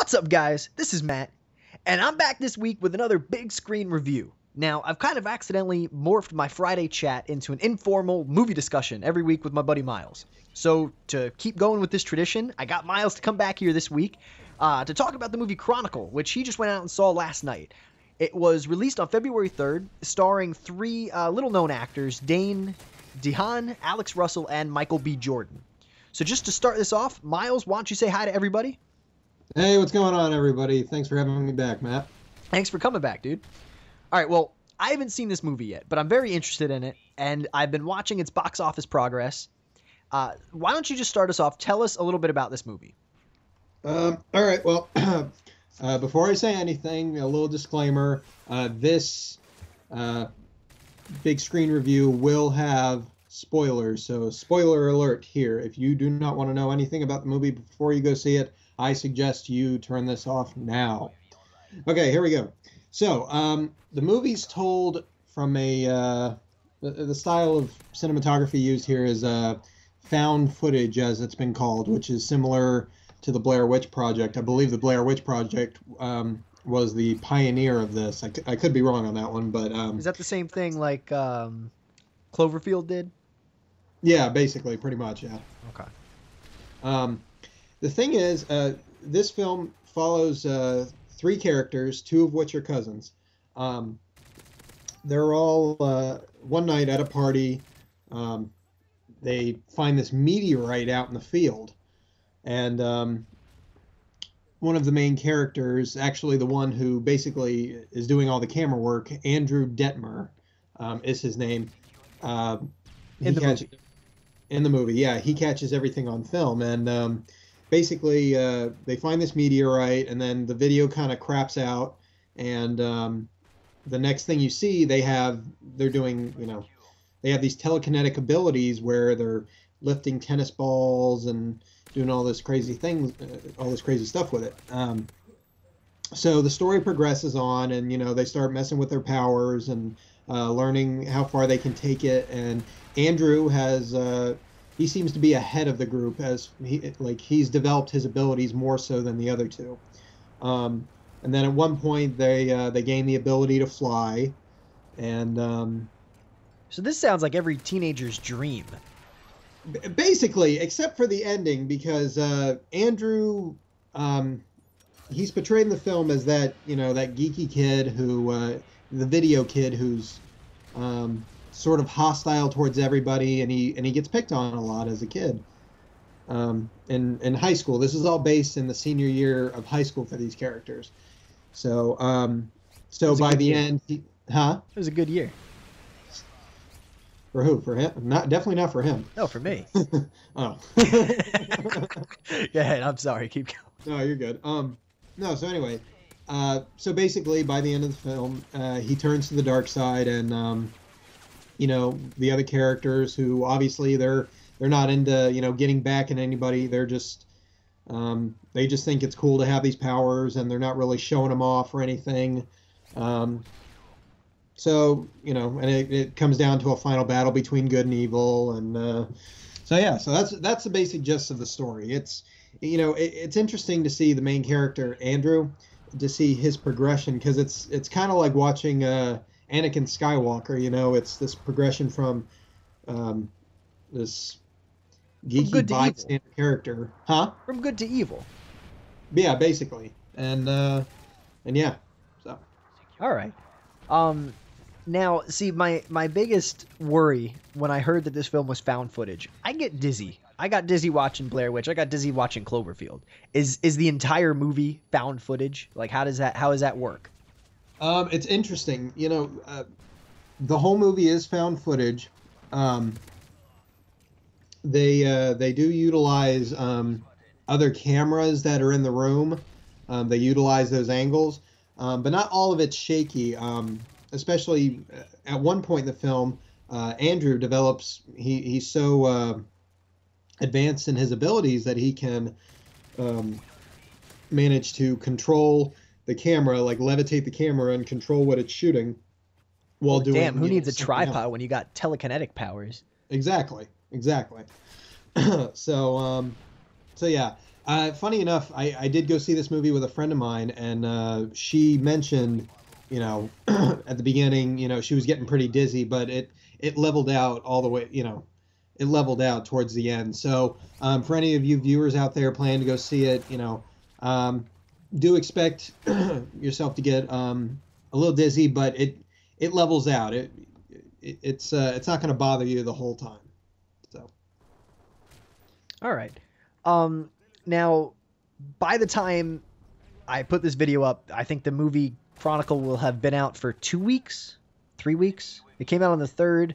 What's up, guys? This is Matt, and I'm back this week with another big screen review. Now, I've kind of accidentally morphed my Friday chat into an informal movie discussion every week with my buddy Miles. So, to keep going with this tradition, I got Miles to come back here this week to talk about the movie Chronicle, which he just went out and saw last night. It was released on February 3rd, starring three little-known actors, Dane DeHaan, Alex Russell, and Michael B. Jordan. So just to start this off, Miles, why don't you say hi to everybody? Hey, what's going on, everybody? Thanks for having me back, Matt. Thanks for coming back, dude. All right, well, I haven't seen this movie yet, but I'm very interested in it, and I've been watching its box office progress. Why don't you just start us off? Tell us a little bit about this movie. All right, well, before I say anything, a little disclaimer. This big screen review will have spoilers, so spoiler alert here. If you do not want to know anything about the movie before you go see it, I suggest you turn this off now. Okay, here we go. So, the movie's told from the style of cinematography used here is found footage, as it's been called, which is similar to the Blair Witch Project. I believe the Blair Witch Project was the pioneer of this. I could be wrong on that one, but... is that the same thing like Cloverfield did? Yeah, basically, pretty much, yeah. Okay. The thing is, this film follows three characters, two of which are cousins. They're all, one night at a party, they find this meteorite out in the field. And one of the main characters, actually the one who basically is doing all the camera work, Andrew Detmer is his name. In the movie, yeah. He catches everything on film. And basically, they find this meteorite, and then the video kind of craps out. And the next thing you see, they're doing, they have these telekinetic abilities where they're lifting tennis balls and doing all this crazy things, all this crazy stuff with it. So the story progresses on, and they start messing with their powers and learning how far they can take it. And Andrew has he seems to be ahead of the group, as he's developed his abilities more so than the other two. And then at one point they gain the ability to fly, and so this sounds like every teenager's dream. Basically, except for the ending, because Andrew, he's portrayed in the film as that that geeky kid who, the video kid who's sort of hostile towards everybody, and he gets picked on a lot as a kid. In high school, this is all based in the senior year of high school for these characters. So by the end, It was a good year. For who? For him? Definitely not for him. No, for me. Oh. Go ahead. I'm sorry. Keep going. No, you're good. No. So anyway, so basically, by the end of the film, he turns to the dark side, and the other characters, who obviously they're not into getting back at anybody. They're just they just think it's cool to have these powers, and they're not really showing them off or anything. So and it comes down to a final battle between good and evil, and so that's the basic gist of the story. It's it's interesting to see the main character Andrew, to see his progression, because it's kind of like watching Anakin Skywalker. It's this progression from this geeky bystander character, From good to evil. Yeah, basically, and yeah, so. All right. Now, see, my biggest worry when I heard that this film was found footage, I get dizzy. I got dizzy watching Blair Witch. I got dizzy watching Cloverfield. Is the entire movie found footage? Like, how does that work? It's interesting. The whole movie is found footage. They do utilize other cameras that are in the room. They utilize those angles, but not all of it's shaky. Especially at one point in the film, Andrew develops. He's so advanced in his abilities that he can manage to control the camera, like levitate the camera and control what it's shooting while doing. Damn, who needs a tripod when you got telekinetic powers? Exactly. So yeah, Funny enough, I did go see this movie with a friend of mine, and she mentioned, at the beginning, she was getting pretty dizzy, but it leveled out all the way, it leveled out towards the end. So for any of you viewers out there planning to go see it, do expect yourself to get a little dizzy, but it levels out. It's not going to bother you the whole time. So. All right. Now, by the time I put this video up, I think the movie Chronicle will have been out for 2 weeks, 3 weeks. It came out on the 3rd.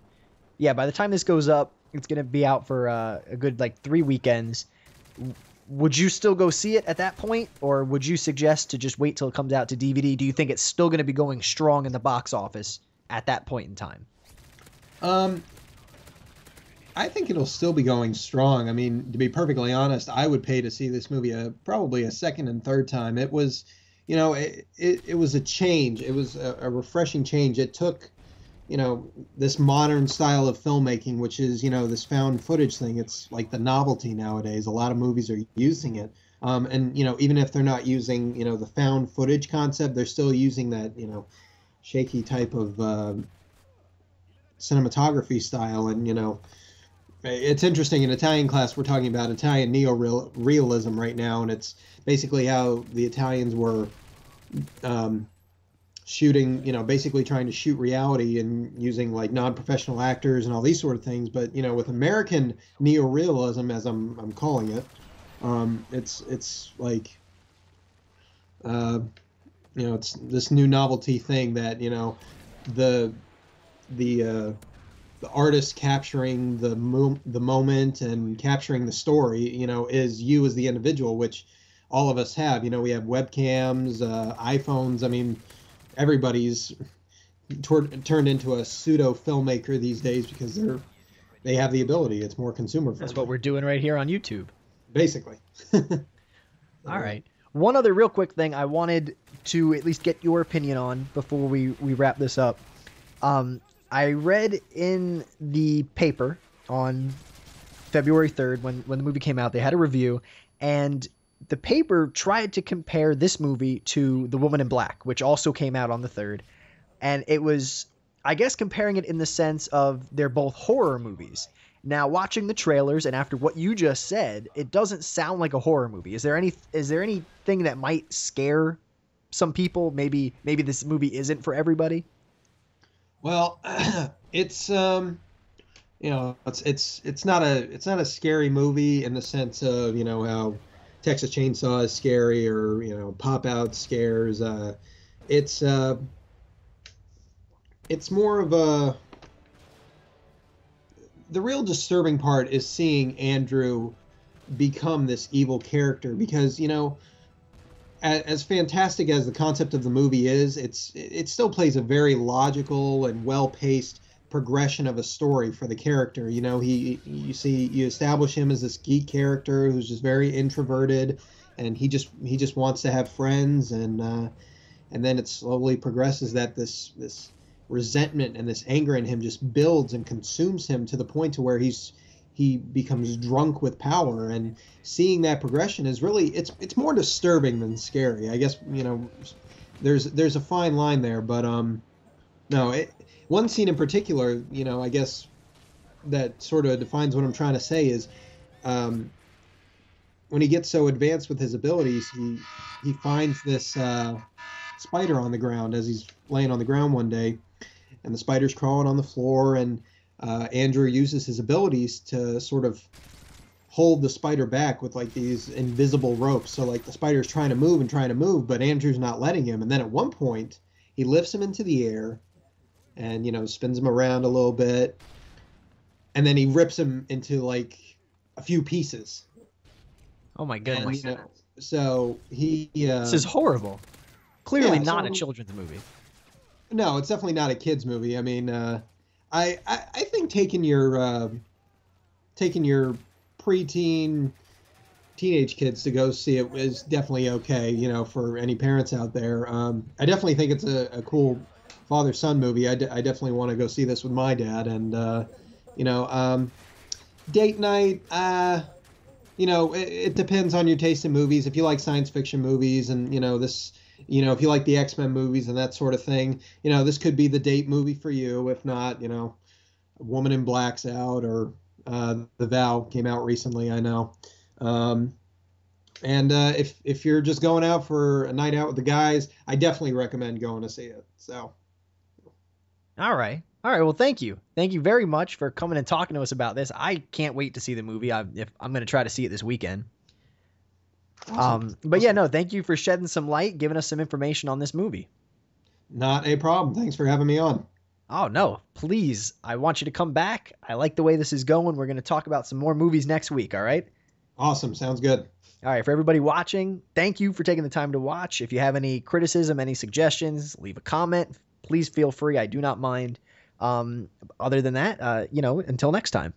Yeah, by the time this goes up, it's going to be out for a good 3 weekends. Would you still go see it at that point, or would you suggest to just wait till it comes out to DVD? Do you think it's still going to be going strong in the box office at that point in time? I think it'll still be going strong. I mean, to be perfectly honest, I would pay to see this movie probably a second and third time. It was, it was a change. It was a refreshing change. It took, this modern style of filmmaking, which is, this found footage thing. It's like the novelty nowadays. A lot of movies are using it. And, even if they're not using, the found footage concept, they're still using that, shaky type of cinematography style. And, it's interesting. In Italian class, we're talking about Italian neo-realism right now, and it's basically how the Italians were shooting, basically trying to shoot reality and using like non-professional actors and all these sort of things. But with American neo-realism, as I'm calling it, it's like it's this new novelty thing that the artist capturing the moment and capturing the story, is you as the individual, which all of us have. We have webcams, iPhones. I mean, everybody's turned into a pseudo filmmaker these days because they have the ability. It's more consumer friendly. That's what we're doing right here on YouTube. Basically. All right. One other real quick thing I wanted to at least get your opinion on before we wrap this up. I read in the paper on February 3rd when the movie came out, they had a review, and the paper tried to compare this movie to The Woman in Black, which also came out on the 3rd. And it was, I guess, comparing it in the sense of they're both horror movies. Now, watching the trailers and after what you just said, it doesn't sound like a horror movie. Is there anything that might scare some people? Maybe this movie isn't for everybody? Well, it's it's not a scary movie in the sense of how Texas Chainsaw is scary or Pop Out scares. It's more of the real disturbing part is seeing Andrew become this evil character because as fantastic as the concept of the movie is, it still plays a very logical and well-paced progression of a story for the character. You establish him as this geek character who's just very introverted, and he just wants to have friends, and then it slowly progresses that this resentment and this anger in him just builds and consumes him to the point to where he becomes drunk with power. And seeing that progression is really it's more disturbing than scary. I guess there's a fine line there, but one scene in particular, I guess that sort of defines what I'm trying to say is when he gets so advanced with his abilities, he finds this spider on the ground as he's laying on the ground one day, and the spider's crawling on the floor, and Andrew uses his abilities to sort of hold the spider back with like these invisible ropes. So like the spider's trying to move, but Andrew's not letting him. And then at one point he lifts him into the air and, spins him around a little bit. And then he rips him into like a few pieces. Oh my goodness. And, so he, this is horrible. Clearly not a children's movie. No, it's definitely not a kid's movie. I mean, I think taking your preteen, teenage kids to go see it is definitely okay, for any parents out there. I definitely think it's a cool father-son movie. I definitely want to go see this with my dad. And, date night, it depends on your taste in movies. If you like science fiction movies and, if you like the X-Men movies and that sort of thing, this could be the date movie for you. If not, Woman in Black's out, or The Vow came out recently, I know. And if you're just going out for a night out with the guys, I definitely recommend going to see it. So. All right. All right. Well, thank you. Thank you very much for coming and talking to us about this. I can't wait to see the movie. I'm going to try to see it this weekend. Awesome. But yeah, no, thank you for shedding some light, giving us some information on this movie. Not a problem. Thanks for having me on. Oh, no, please. I want you to come back. I like the way this is going. We're going to talk about some more movies next week. All right. Awesome. Sounds good. All right. For everybody watching, thank you for taking the time to watch. If you have any criticism, any suggestions, leave a comment. Please feel free. I do not mind. Other than that, until next time.